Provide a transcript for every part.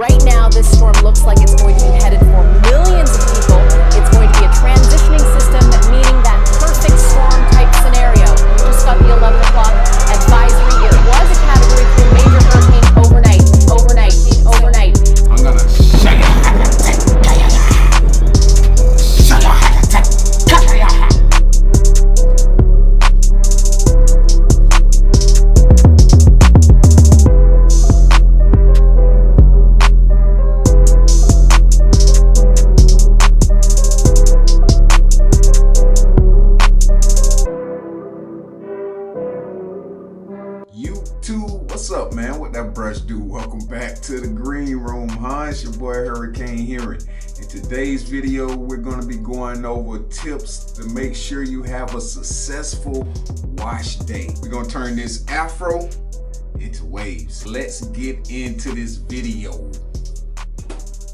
Right now, this storm looks like it's going to be headed for millions of people. It's going to be a transitioning system, meaning that perfect storm type scenario. We just got the 11 o'clock advisory. It was a Category 3 major hurricane overnight. I'm gonna shut it. YouTube, what's up, man? What that brush do? Welcome back to the green room, huh? It's your boy Hurricane Hearing. In today's video, we're going to be going over tips to make sure you have a successful wash day. We're going to turn this Afro into waves. Let's get into this video.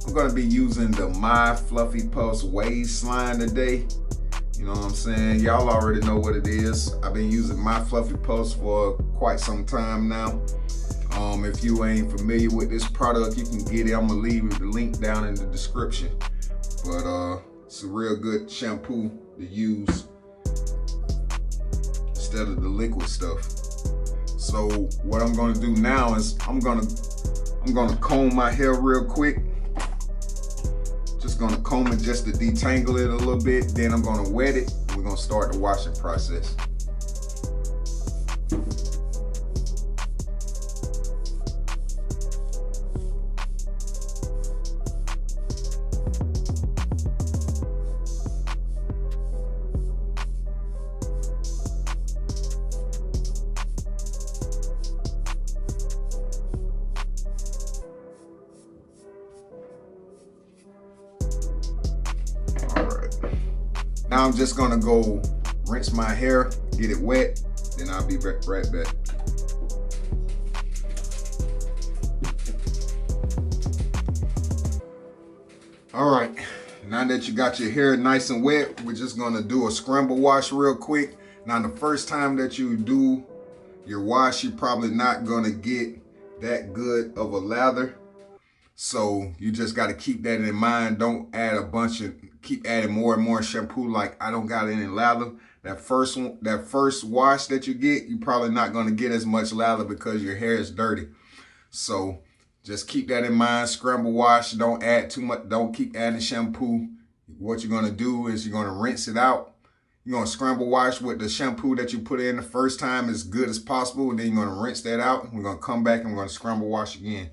I'm going to be using the My Fluffy Pulse Wave Slime today. You know what I'm saying? Y'all already know what it is. I've been using My Fluffy Pulse for quite some time now. If you ain't familiar with this product, you can get it. I'm gonna leave the link down in the description. But it's a real good shampoo to use instead of the liquid stuff. So what I'm gonna do now is I'm gonna comb my hair real quick. Just gonna comb it just to detangle it a little bit. Then I'm gonna wet it and we're gonna start the washing process. Now I'm just gonna go rinse my hair, get it wet, then I'll be right back. All right, now that you got your hair nice and wet, we're just gonna do a scramble wash real quick. Now the first time that you do your wash, you're probably not gonna get that good of a lather. So you just got to keep that in mind. Don't add keep adding more and more shampoo like I don't got any lather. That first wash that you get, you're probably not going to get as much lather because your hair is dirty. So just keep that in mind. Scramble wash, don't add too much. Don't keep adding shampoo. What you're going to do is you're going to rinse it out. You're going to scramble wash with the shampoo that you put in the first time as good as possible. And then you're going to rinse that out. We're going to come back and we're going to scramble wash again.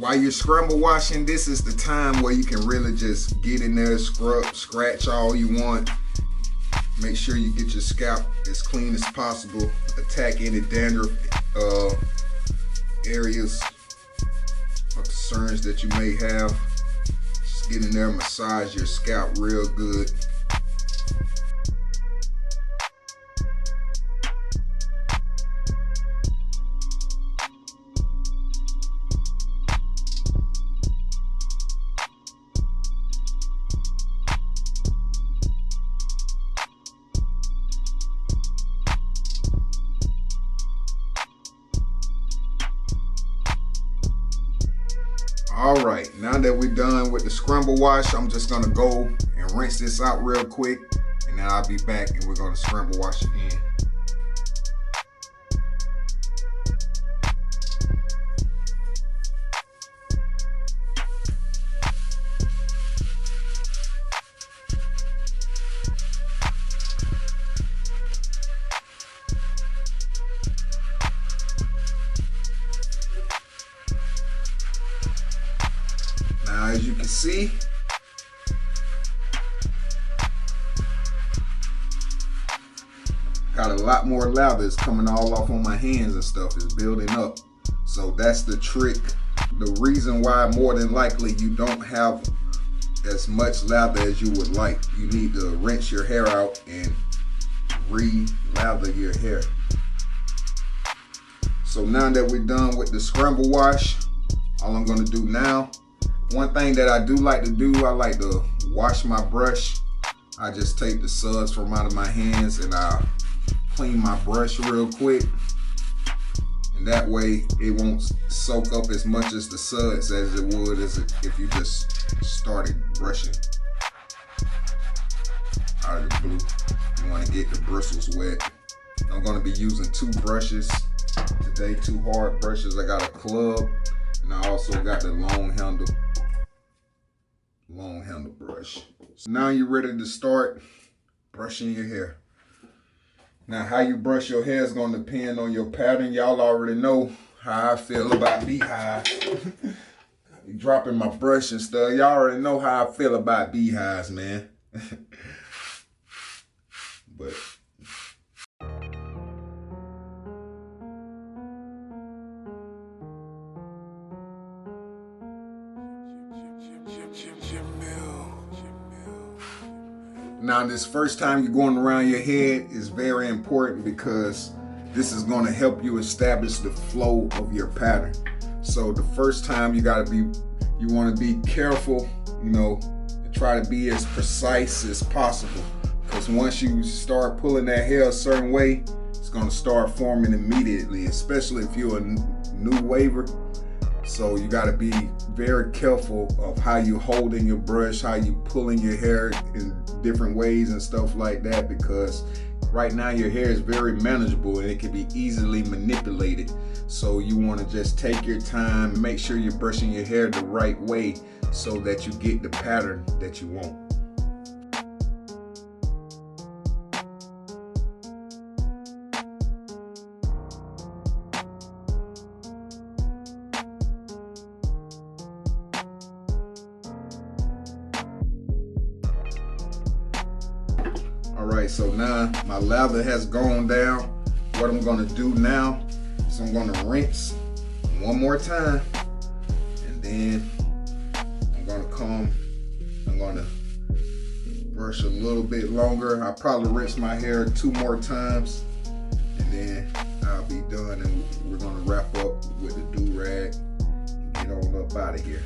While you're scramble washing, this is the time where you can really just get in there, scrub, scratch all you want. Make sure you get your scalp as clean as possible. Attack any dandruff areas or concerns that you may have. Just get in there, massage your scalp real good. All right, now that we're done with the scramble wash, I'm just gonna go and rinse this out real quick, and then I'll be back and we're gonna scramble wash again. As you can see, got a lot more lather. It's coming all off on my hands and stuff. It's building up. So that's the trick. The reason why more than likely you don't have as much lather as you would like. You need to rinse your hair out and re-lather your hair. So now that we're done with the scramble wash, all I'm gonna do now, one thing that I do like to do, I like to wash my brush. I just take the suds from out of my hands and I clean my brush real quick. And that way it won't soak up as much as the suds as it would if you just started brushing out of the blue. You want to get the bristles wet. I'm going to be using 2 brushes today, 2 hard brushes. I got a club and I also got the long handle brush. So now you're ready to start brushing your hair. Now, how you brush your hair is going to depend on your pattern. Y'all already know how I feel about beehives. Dropping my brush and stuff. Y'all already know how I feel about beehives, man. But now, this first time you're going around your head is very important because this is going to help you establish the flow of your pattern. So the first time you want to be careful, you know, and try to be as precise as possible. Because once you start pulling that hair a certain way, it's going to start forming immediately, especially if you're a new waver. So you got to be very careful of how you holding your brush, how you pulling your hair in different ways and stuff like that, because right now your hair is very manageable and it can be easily manipulated. So you want to just take your time, make sure you're brushing your hair the right way so that you get the pattern that you want. Alright, so now my lather has gone down. What I'm going to do now is I'm going to rinse one more time, and then I'm going to brush a little bit longer. I'll probably rinse my hair 2 more times, and then I'll be done, and we're going to wrap up with the do-rag and get on up out of here.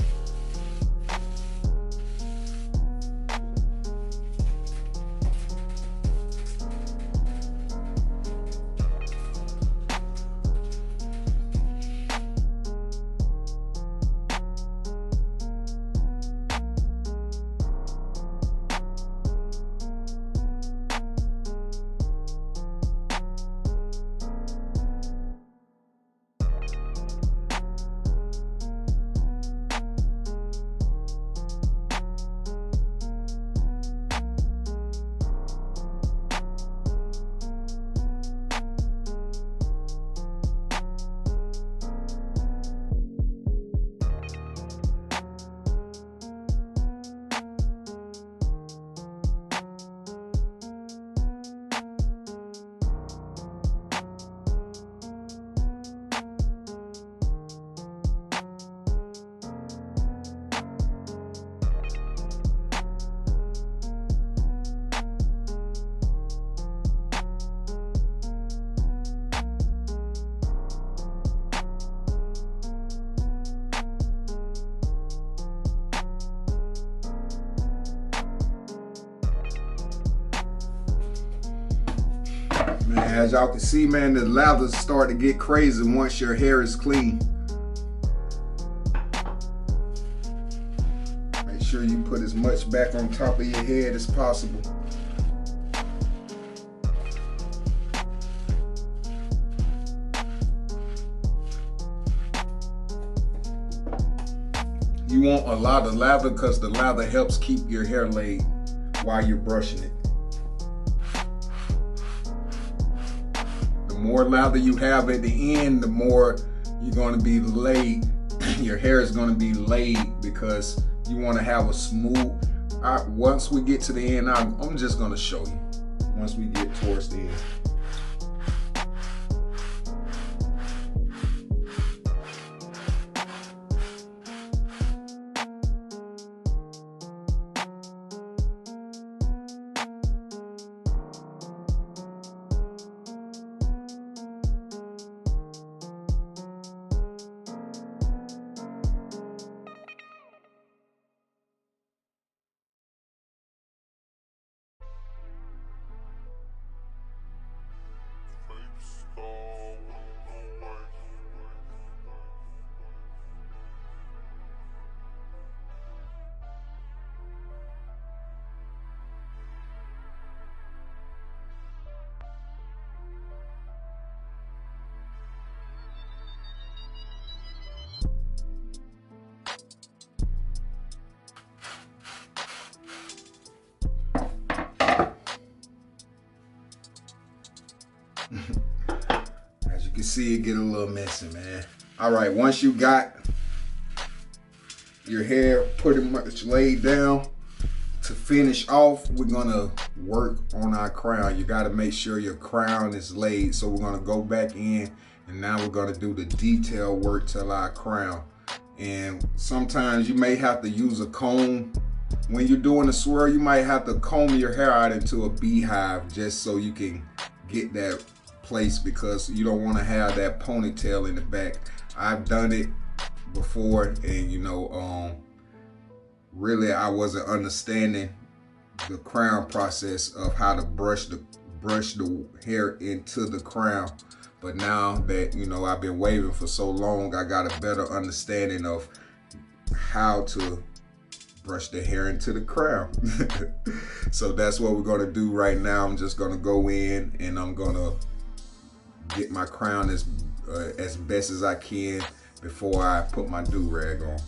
Man, as y'all can see, man, the lathers start to get crazy once your hair is clean. Make sure you put as much back on top of your head as possible. You want a lot of lather because the lather helps keep your hair laid while you're brushing it. The more lather you have at the end, the more you're going to be laid. Your hair is going to be laid because you want to have a smooth. Once we get to the end, I'm just going to show you once we get towards the end. As you can see, it get a little messy, man. All right, once you got your hair pretty much laid down, to finish off, we're gonna work on our crown. You gotta make sure your crown is laid. So we're gonna go back in, and now we're gonna do the detail work to our crown. And sometimes you may have to use a comb. When you're doing a swirl, you might have to comb your hair out into a beehive just so you can get that place, because you don't want to have that ponytail in the back. I've done it before, and you know, really I wasn't understanding the crown process of how to brush the hair into the crown. But now that, you know, I've been waving for so long, I got a better understanding of how to brush the hair into the crown. So that's what we're gonna do right now. I'm just gonna go in and I'm gonna get my crown as best as I can before I put my do-rag on.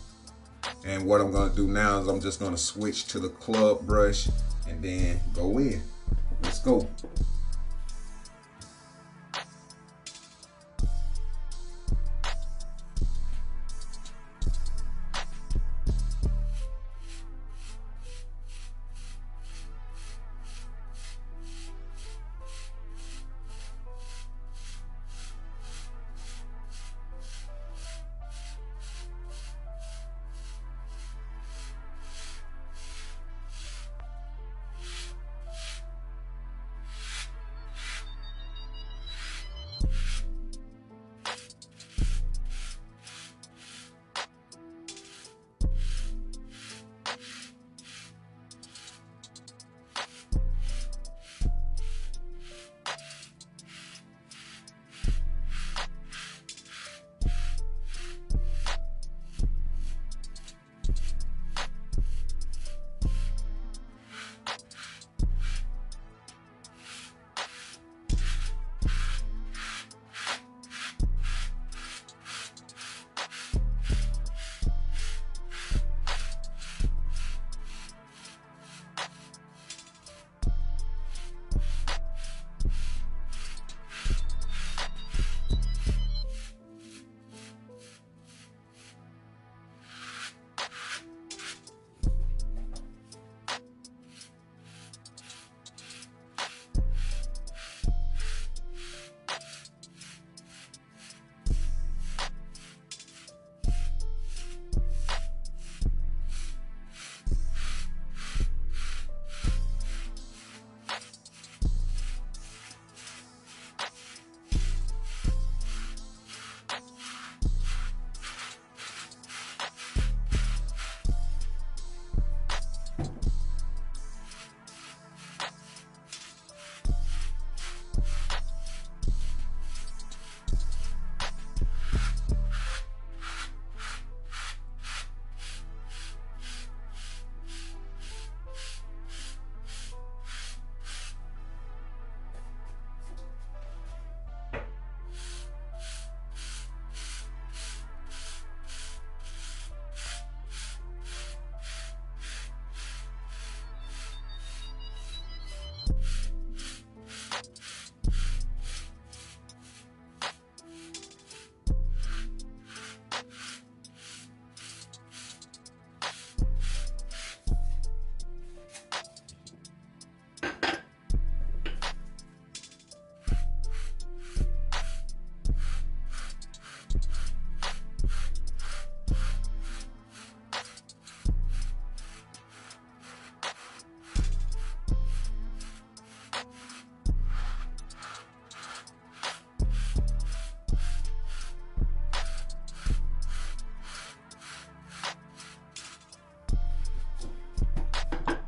And what I'm gonna do now is I'm just gonna switch to the club brush and then go in. Let's go.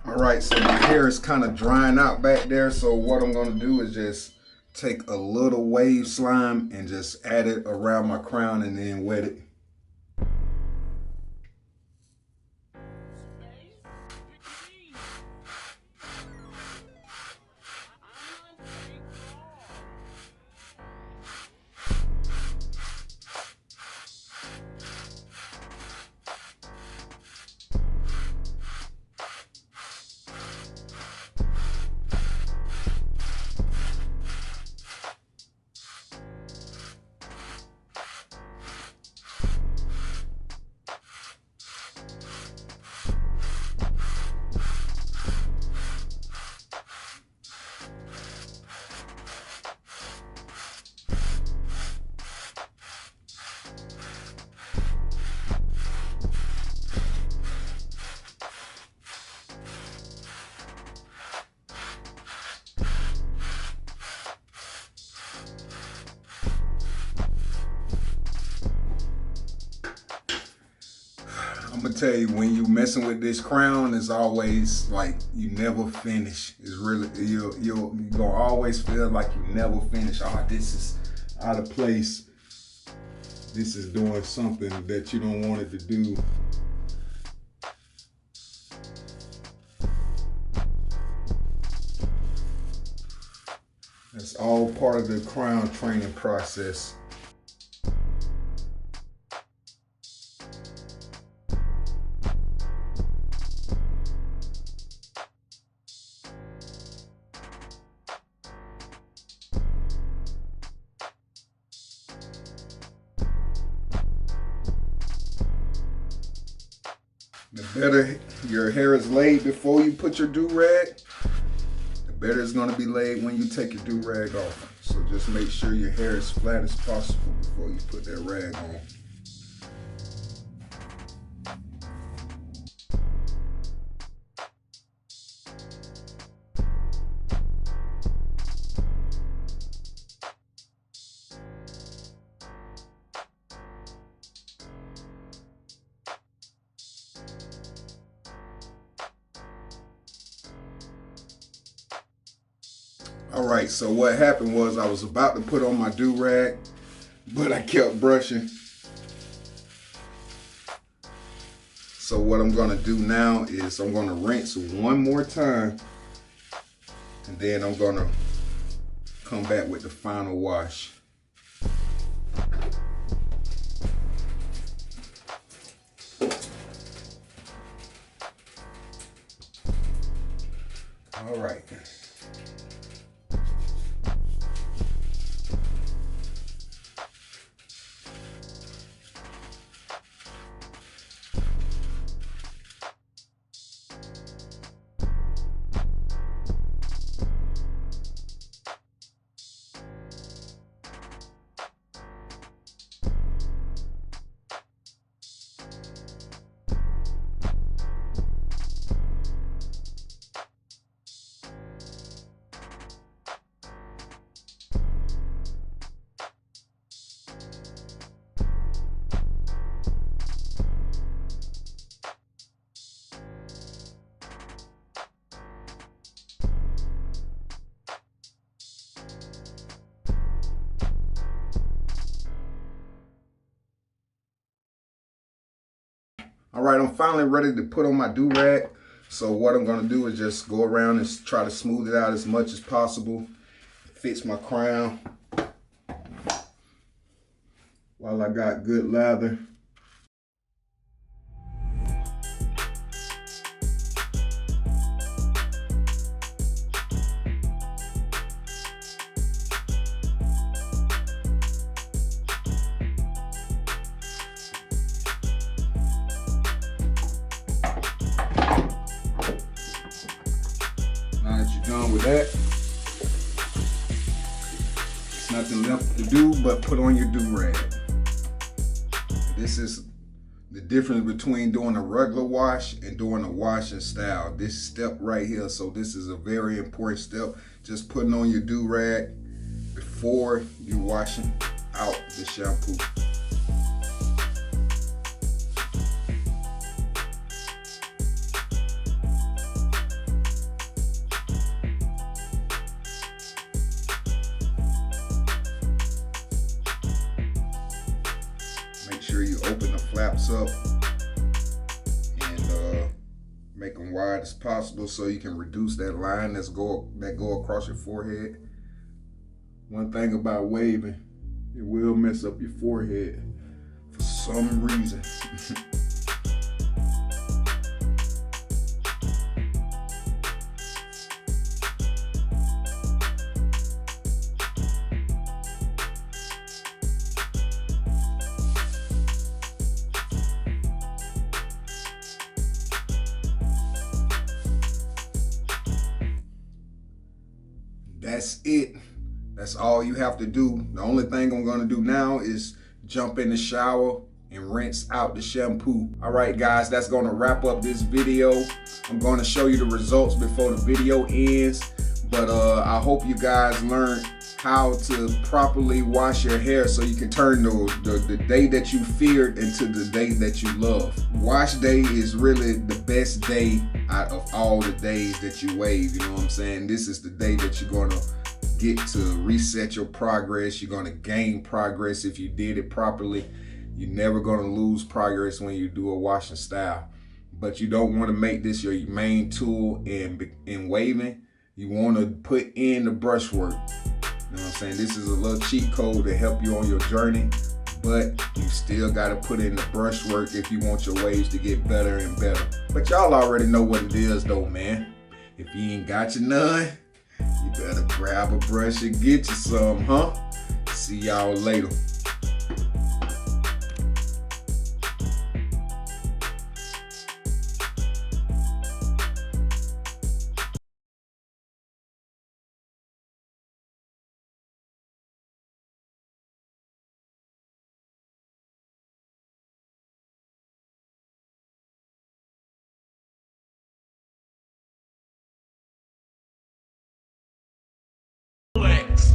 All right, so my hair is kind of drying out back there. So what I'm gonna do is just take a little wave slime and just add it around my crown and then wet it. I'm gonna tell you, when you messing with this crown, it's always like you never finish. It's really, you're gonna always feel like you never finish. Oh, this is out of place. This is doing something that you don't want it to do. That's all part of the crown training process. The better your hair is laid before you put your do-rag, the better it's going to be laid when you take your do-rag off. So just make sure your hair is flat as possible before you put that rag on. All right, so what happened was I was about to put on my do-rag, but I kept brushing. So what I'm gonna do now is I'm gonna rinse one more time, and then I'm gonna come back with the final wash. All right. All right, I'm finally ready to put on my do-rag. So what I'm gonna do is just go around and try to smooth it out as much as possible. It fits my crown. While I got good lather. Now that you're done with that, there's nothing left to do but put on your do-rag. This is the difference between doing a regular wash and doing a wash and style. This step right here, so this is a very important step. Just putting on your do-rag before you washing out the shampoo. Make sure you open the flaps up and make them wide as possible so you can reduce that line that go across your forehead. One thing about waving, it will mess up your forehead for some reason. That's it. That's all you have to do. The only thing I'm gonna do now is jump in the shower and rinse out the shampoo. All right, guys, that's gonna wrap up this video. I'm gonna show you the results before the video ends, but I hope you guys learned how to properly wash your hair so you can turn the day that you feared into the day that you love. Wash day is really the best day out of all the days that you wave, you know what I'm saying? This is the day that you're gonna get to reset your progress. You're gonna gain progress if you did it properly. You're never gonna lose progress when you do a washing style. But you don't want to make this your main tool in waving. You want to put in the brushwork. You know what I'm saying? This is a little cheat code to help you on your journey, but you still got to put in the brushwork if you want your waves to get better and better. But y'all already know what it is though, man. If you ain't got your none, you better grab a brush and get you some, huh? See y'all later. Flex.